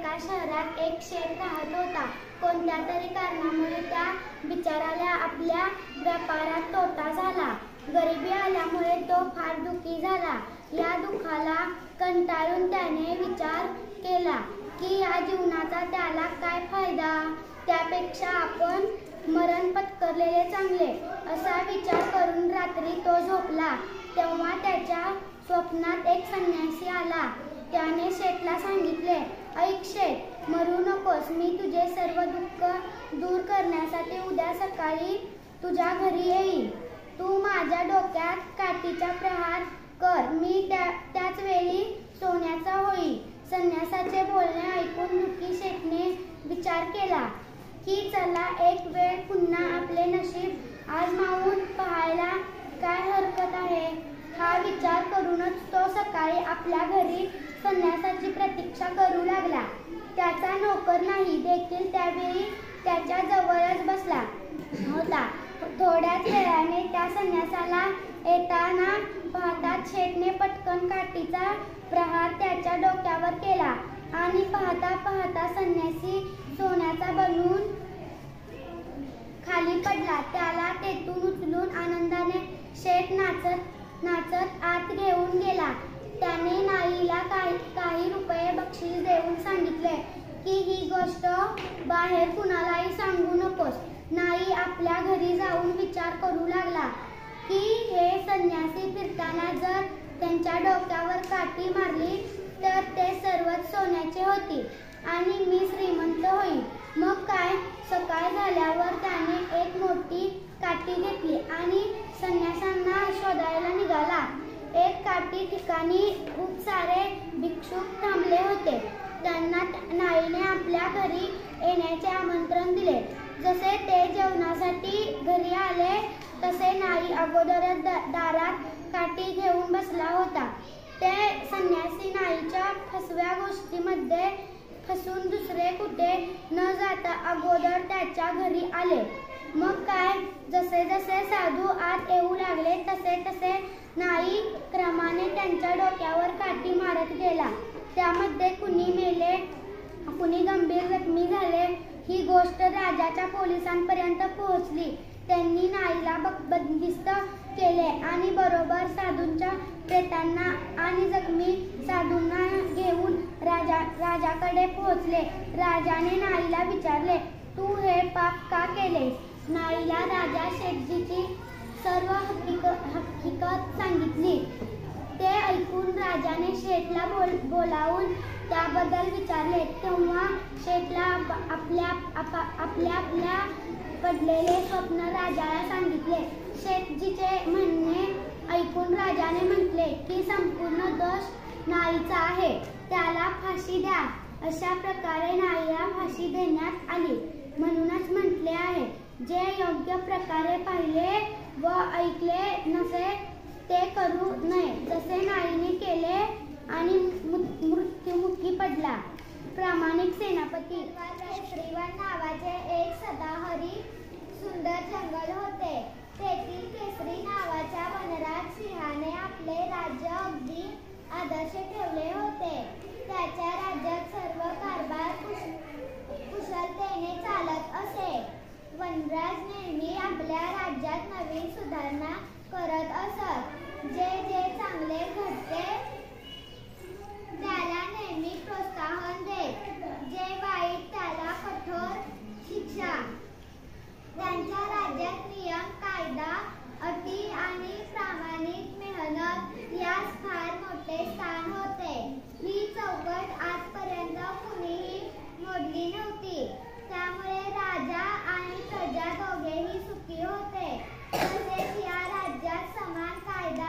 एका शहरात एक शेठ राहत होता. कोणत्या तरी कारणामुळे त्या बिचाऱ्याला आपल्या व्यापारात तोटा झाला. गरिबी आल्यामुळे तो फार दुःखी झाला. या दुःखाला कंटाळून त्याने विचार केला की या जीवनाचा त्याला काय फायदा, त्यापेक्षा आपण मरण पत्करलेले चांगले. असा विचार करून रात्री तो झोपला. तेव्हा त्याच्या स्वप्नात एक संन्यासी आला. त्याने शेठला सांगितले, ऐक शेठ, मरू नकोस. मी तुझे सर्व दुःख दूर करण्यासाठी उद्या सकाळी तुझ्या घरी येईन. तू माझ्या डोक्यात काठीचा प्रहार कर. मी त्याच वेळी सोन्याचा होईल. संन्यासाचे बोलणे ऐकून दुःखी शेठने विचार केला की चला एक वेळ पुन्हा आपले नशीब आजमावून पाहायला काय हरकत आहे. हा विचार करूनच तो सकाळी आपल्या घरी संन्यासाची प्रतीक्षा करू लागला. त्याचा नोकर नाही देखील त्यावेळी त्याच्या जवळच बसला होता. थोड्याच वेळाने त्या संन्यासाला येताना पाहताच शेठने पटकन काठीचा प्रहार त्याच्या डोक्यावर केला आणि पाहता पाहता संन्यासी सोन्याचा बनून खाली पडला. त्याला तेथून उचलून आनंदाने शेठ नाचत आत घेऊन गेला. त्याने नाईला काही रुपये बक्षीस देऊन सांगितले की ही गोष्ट बाहेर कुणालाही सांगू नकोस. नाई आपल्या घरी जाऊन विचार करू लागला की हे संन्यासी फिरताना जर त्यांच्या डोक्यावर काठी मारली तर ते सर्वच सोन्याचे होतील आणि मी श्रीमंत होईल. मग काय, सकाळ झाल्यावर त्याने एक मोठी काठी घेतली आणि संन्यासांना शोधायला निघाला. एक काठी ठिकाणी खूप सारे भिक्षुक थांबले होते. त्यांना नाईने आपल्या घरी येण्याचे आमंत्रण दिले. जसे ते जेवणासाठी घरी आले तसे नाई अगोदरच दारात काठी घेऊन बसला होता. ते संन्यासी नाईच्या फसव्या गोष्टीमध्ये फसून दुसरे कुठे न जाता अगोदर त्याच्या घरी आले. मग काय, जसे जसे साधू आत येऊ लागले तसे तसे नाई क्रमाने त्यांच्या डोक्यावर काठी मारत गेला. त्यामध्ये कुणी मेले, कुणी गंभीर जखमी झाले. ही गोष्ट राजाच्या पोलिसांपर्यंत पोहोचली. त्यांनी नाईला बंदिस्त केले आणि बरोबर साधूंच्या प्रेतांना आणि जखमी साधूंना घेऊन राजाकडे पोहोचले. राजाने नाईला विचारले, तू हे पाप का केले? नाईला राजा शेठजीची सर्व हकीकत सांगितली. ते ऐकून राजाने शेठला बोलावून त्याबद्दल विचारले. तेव्हा शेठला आपल्या पडलेले स्वप्न राजाला सांगितले. शेठजीचे म्हणणे ऐकून राजाने म्हटले की संपूर्ण दोष नाईचा आहे, त्याला फाशी द्या. अशा प्रकारे नाईला फाशी देण्यात आली. म्हणूनच म्हटले आहे, जे योग्य प्रकारे पाहिले व ऐकले नसे ते करू नये. जसे नाईने केले आणि मृत्युमुखी पडला. प्रामाणिक सेनापती. श्रीवन नावाचे एक सदाहरित सुंदर जंगल होते. तेथील केसरी नावाच्या वनराज सिंहाने आपले राज्य अगदी आदर्श ठेवले होते. त्याच्या राज्यात सर्व कारभार कुशलतेने चालत असे. वनराज नेहमी आपल्या राज्यात नवीन सुधारणा करत असत. जे चांगले घडते त्याला नेहमी प्रोत्साहन देत, जे वाईट त्याला कठोर शिक्षा. त्यांच्या राज्यात नियम, कायदा, अटी आणि प्रामाणिक मेहनत यास फार मोठे स्थान होते. ही चौकट आजपर्यंत कुणीही मोडली नव्हती. त्यामुळे राजा आणि प्रजा दोघेही सुखी होते. तसेच या राज्यात समान कायदा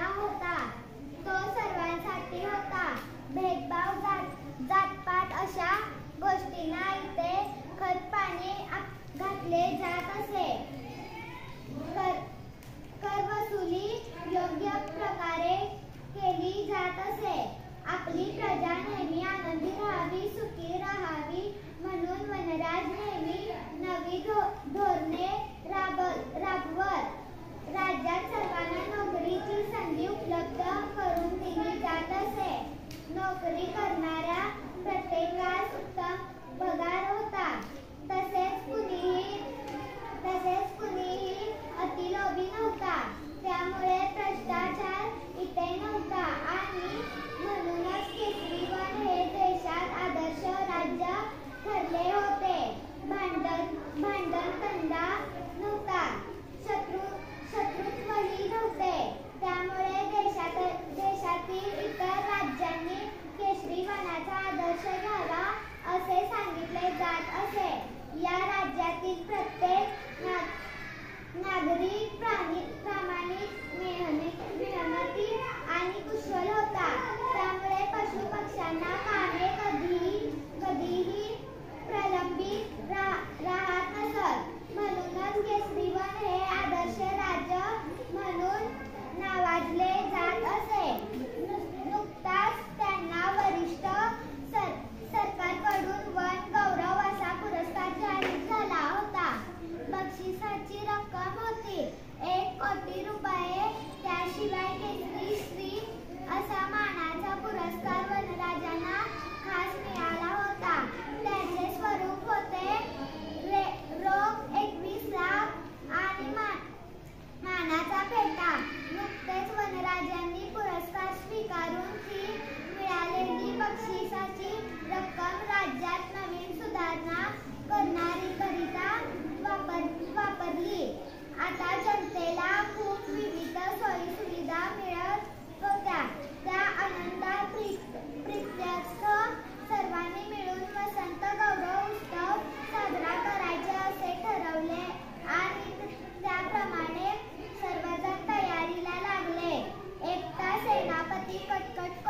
ती कटकट